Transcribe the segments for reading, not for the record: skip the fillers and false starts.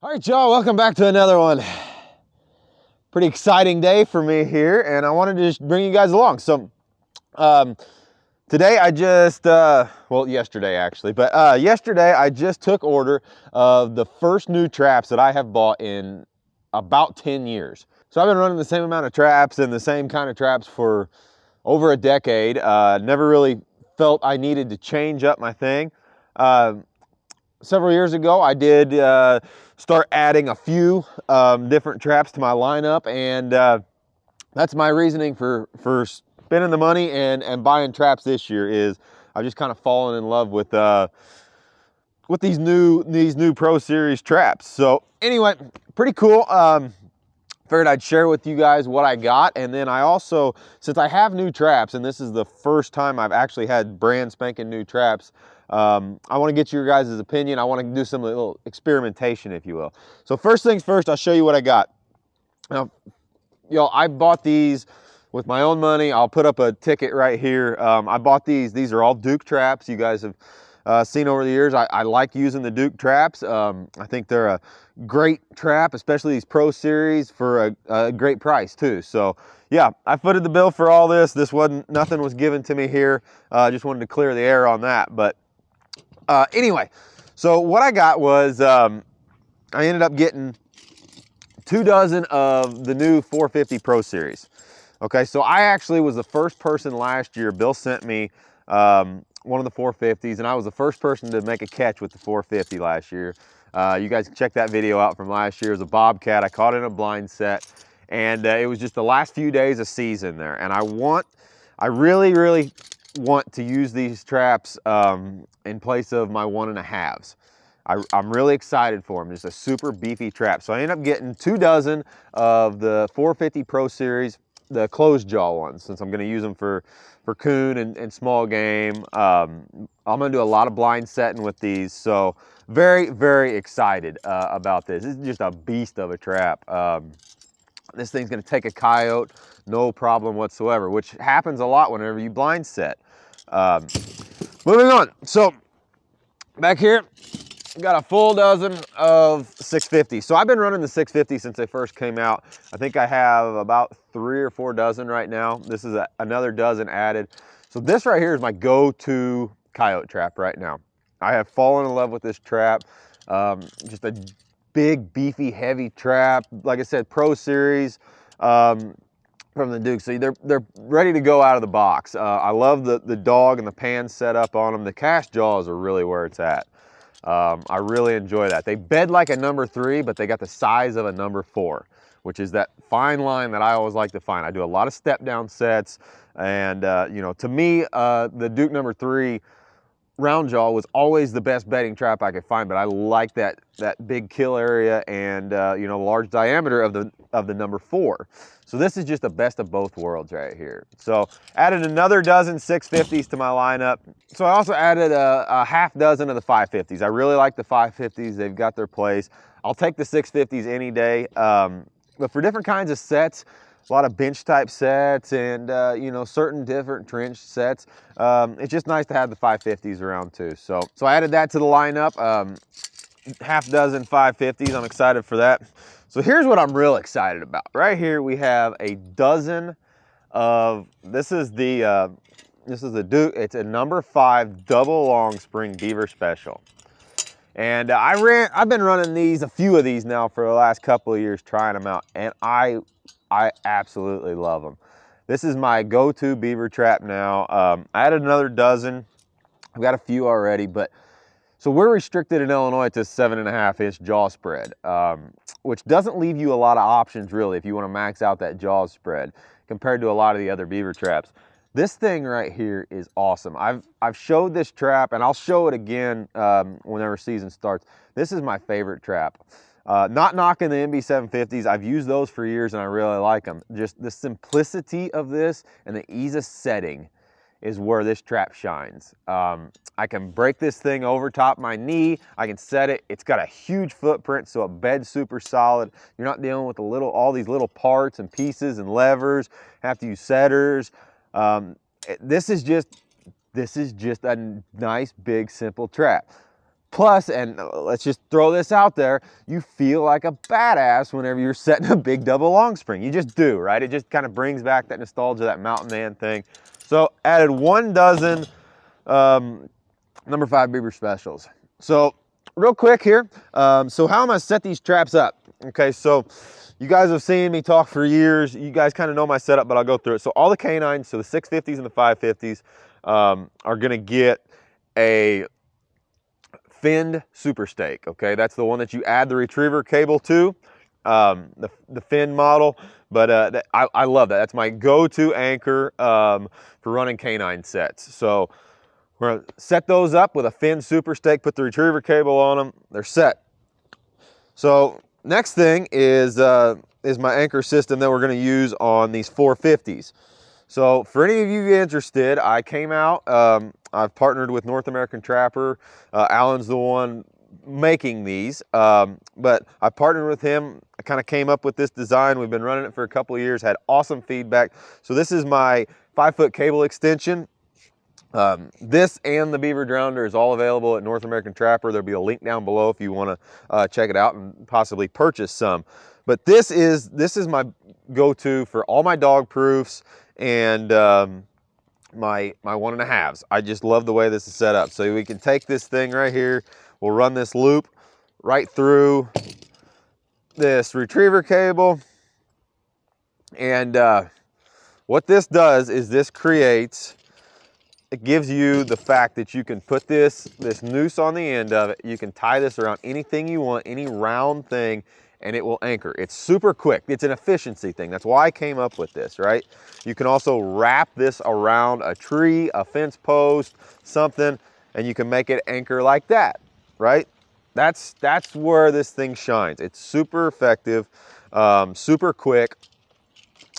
All right, y'all, welcome back to another one. Pretty exciting day for me here, and I wanted to just bring you guys along. So, today I just, well, yesterday actually, but yesterday I just took order of the first new traps that I have bought in about 10 years. So I've been running the same amount of traps and the same kind of traps for over a decade. Never really felt I needed to change up my thing. Several years ago, I did start adding a few different traps to my lineup, and that's my reasoning for spending the money and buying traps this year. Is I've just kind of fallen in love with these new Pro Series traps. So anyway, pretty cool. Figured I'd share with you guys what I got, and then I also, since I have new traps, and this is the first time I've actually had brand spanking new traps, I want to get your guys' opinion. I want to do some little experimentation, if you will. So first things first, I'll show you what I got. Now, y'all, I bought these with my own money. I'll put up a ticket right here. I bought these. These are all Duke traps. You guys have seen over the years. I like using the Duke traps. I think they're a great trap, especially these Pro Series, for a great price too. So yeah, I footed the bill for all this. Nothing was given to me here. Just wanted to clear the air on that. But anyway, so what I got was I ended up getting 2 dozen of the new 450 Pro Series. Okay, so I actually was the first person last year. Bill sent me one of the 450s, and I was the first person to make a catch with the 450 last year. You guys can check that video out from last year. It was a bobcat. I caught it in a blind set, and it was just the last few days of season there. And I really want to use these traps in place of my 1.5s. I'm really excited for them. Just a super beefy trap. So I ended up getting 2 dozen of the 450 Pro Series, the closed jaw ones, since I'm going to use them for coon and small game. I'm going to do a lot of blind setting with these. So very excited about this. This is just a beast of a trap. This thing's going to take a coyote, no problem whatsoever, which happens a lot whenever you blind set. Moving on. So back here, got a full dozen of 650. So I've been running the 650 since they first came out. I think I have about 3 or 4 dozen right now. This is another dozen added. So this right here is my go-to coyote trap right now. I have fallen in love with this trap. Just a big, beefy, heavy trap. Like I said, Pro Series from the Duke. So they're ready to go out of the box. I love the dog and the pan setup on them. The cast jaws are really where it's at. I really enjoy that. They bed like a number 3, but they got the size of a number 4, which is that fine line that I always like to find. I do a lot of step down sets, and you know, to me, the Duke number 3 round jaw was always the best bedding trap I could find, but I like that big kill area and you know, large diameter of the number 4. So this is just the best of both worlds right here. So added another dozen 650s to my lineup. So I also added a half dozen of the 550s. I really like the 550s. They've got their place. I'll take the 650s any day. But for different kinds of sets, a lot of bench type sets and you know, certain different trench sets, it's just nice to have the 550s around too. So I added that to the lineup. Half dozen 550s. I'm excited for that. So here's what I'm real excited about. Right here we have a dozen of, this is the Duke. It's a number 5 double long spring beaver special. And I've been running these, a few of these now for the last couple of years, trying them out, and I absolutely love them. This is my go-to beaver trap now. I added another dozen. I've got a few already, but so we're restricted in Illinois to 7.5-inch jaw spread, which doesn't leave you a lot of options really if you want to max out that jaw spread compared to a lot of the other beaver traps. This thing right here is awesome. I've showed this trap, and I'll show it again whenever season starts. This is my favorite trap. Not knocking the MB750s. I've used those for years and I really like them. Just the simplicity of this and the ease of setting is where this trap shines. I can break this thing over top my knee. I can set it. It's got a huge footprint, so it beds super solid. You're not dealing with all these little parts and pieces and levers. Have to use setters. This is just a nice, big, simple trap. Plus, and let's just throw this out there, you feel like a badass whenever you're setting a big double long spring. You just do, right? It just kind of brings back that nostalgia, that mountain man thing. So added 1 dozen number 5 Beaver Specials. So real quick here, so how am I set these traps up? Okay, so you guys have seen me talk for years. You guys kind of know my setup, but I'll go through it. So all the canines, so the 650s and the 550s are gonna get a finned super stake. Okay, that's the one that you add the retriever cable to, the fin model. But I love that. That's my go-to anchor for running canine sets. So we're gonna set those up with a fin super stake, put the retriever cable on them, they're set. So next thing is my anchor system that we're gonna use on these 450s. So for any of you interested, I came out, I've partnered with North American Trapper. Alan's the one making these, but I partnered with him. I kind of came up with this design. We've been running it for a couple of years, had awesome feedback. So this is my 5-foot cable extension. This and the Beaver Drowner is all available at North American Trapper. There'll be a link down below if you want to check it out and possibly purchase some. But this is my go-to for all my dog proofs and my 1.5s. I just love the way this is set up. So we can take this thing right here. We'll run this loop right through this retriever cable. And what this does is this creates, it gives you the fact that you can put this noose on the end of it. You can tie this around anything you want, any round thing, and it will anchor. It's super quick. It's an efficiency thing. That's why I came up with this, right? You can also wrap this around a tree, a fence post, something, and you can make it anchor like that, right? That's where this thing shines. It's super effective, super quick.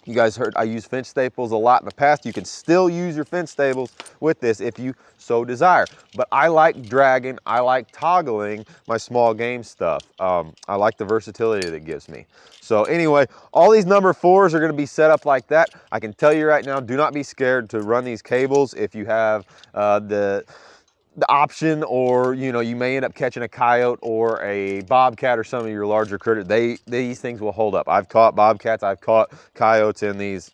You guys heard I use fence staples a lot in the past. You can still use your fence staples with this if you so desire. But I like dragging, I like toggling my small game stuff. I like the versatility that it gives me. So anyway, all these number 4s are gonna be set up like that. I can tell you right now, do not be scared to run these cables if you have the option, or you may end up catching a coyote or a bobcat or some of your larger critters. These things will hold up. I've caught bobcats, I've caught coyotes in these.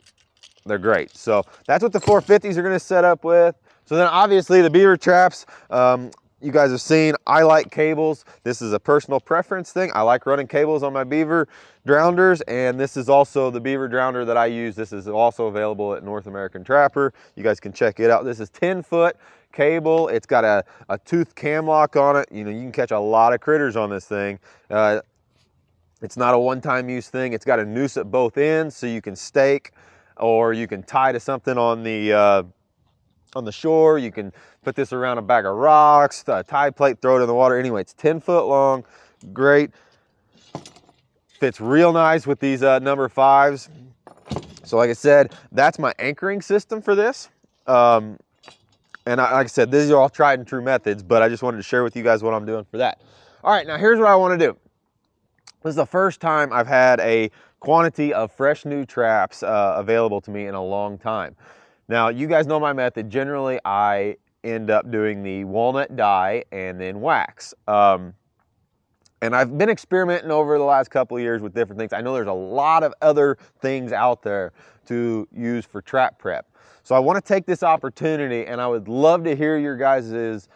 They're great. So that's what the 450s are going to set up with. So then obviously the beaver traps, you guys have seen, I like cables. This is a personal preference thing. I like running cables on my beaver drowners, and this is also the beaver drowner that I use. This is also available at North American Trapper. You guys can check it out. This is 10-foot cable. It's got a tooth cam lock on it. You can catch a lot of critters on this thing. It's not a one-time use thing. It's got a noose at both ends, so you can stake, or you can tie to something on the shore. You can put this around a bag of rocks, a tide plate, throw it in the water. Anyway, it's 10 foot long, great. Fits real nice with these number 5s. So like I said, that's my anchoring system for this. And like I said, these are all tried and true methods, but I just wanted to share with you guys what I'm doing for that. All right, now here's what I want to do. This is the first time I've had a quantity of fresh new traps available to me in a long time. Now, you guys know my method. Generally, I end up doing the walnut dye and then wax. And I've been experimenting over the last couple of years with different things. I know there's a lot of other things out there to use for trap prep. So I want to take this opportunity, and I would love to hear your guys'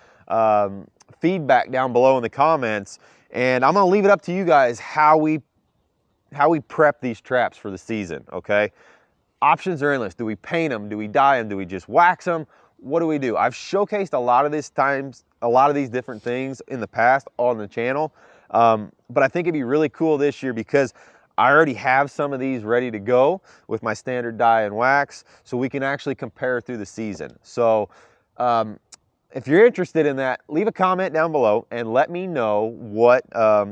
feedback down below in the comments. And I'm going to leave it up to you guys how we prep these traps for the season, okay? Options are endless. Do we paint them? Do we dye them? Do we just wax them? What do we do? I've showcased a lot of these different things in the past on the channel, but I think it'd be really cool this year because I already have some of these ready to go with my standard dye and wax, so we can actually compare through the season. So if you're interested in that, leave a comment down below and let me know what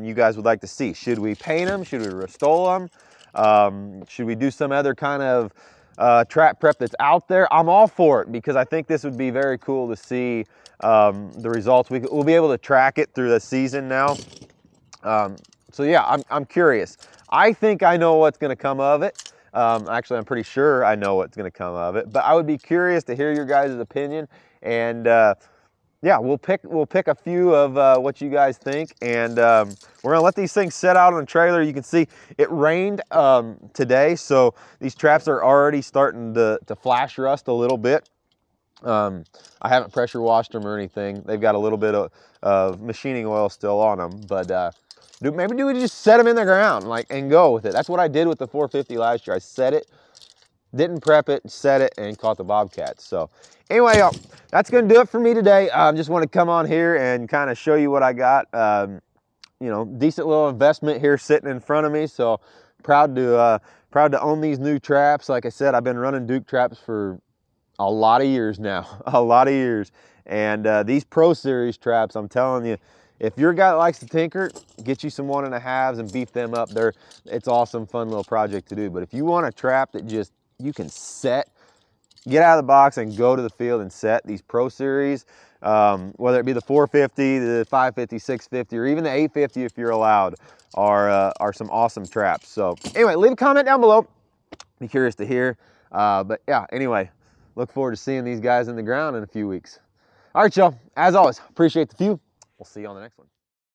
you guys would like to see. Should we paint them? Should we restore them? Should we do some other kind of trap prep that's out there? I'm all for it because I think this would be very cool to see the results. We'll be able to track it through the season now. So yeah, I'm curious. I think I know what's going to come of it. Actually, I'm pretty sure I know what's going to come of it, but I would be curious to hear your guys' opinion. And yeah, we'll pick a few of what you guys think, and we're gonna let these things set out on the trailer. You can see it rained today, so these traps are already starting to flash rust a little bit. I haven't pressure washed them or anything. They've got a little bit of machining oil still on them, but maybe do we just set them in the ground and go with it? That's what I did with the 450 last year. I set it, didn't prep it, set it, and caught the bobcats. So anyway, y'all, that's gonna do it for me today. I just want to come on here and kind of show you what I got. You know, decent little investment here sitting in front of me. So proud to own these new traps. Like I said, I've been running Duke traps for a lot of years now, a lot of years. And these Pro Series traps, I'm telling you, if you're a guy that likes to tinker, get you some 1.5s and beef them up. It's awesome, fun little project to do. But if you want a trap that just you can set, get out of the box and go to the field and set, these Pro Series, whether it be the 450, the 550, 650, or even the 850 if you're allowed, are some awesome traps. So anyway, leave a comment down below. Be curious to hear. But yeah, anyway, look forward to seeing these guys in the ground in a few weeks. All right, y'all, as always, appreciate the view. We'll see you on the next one.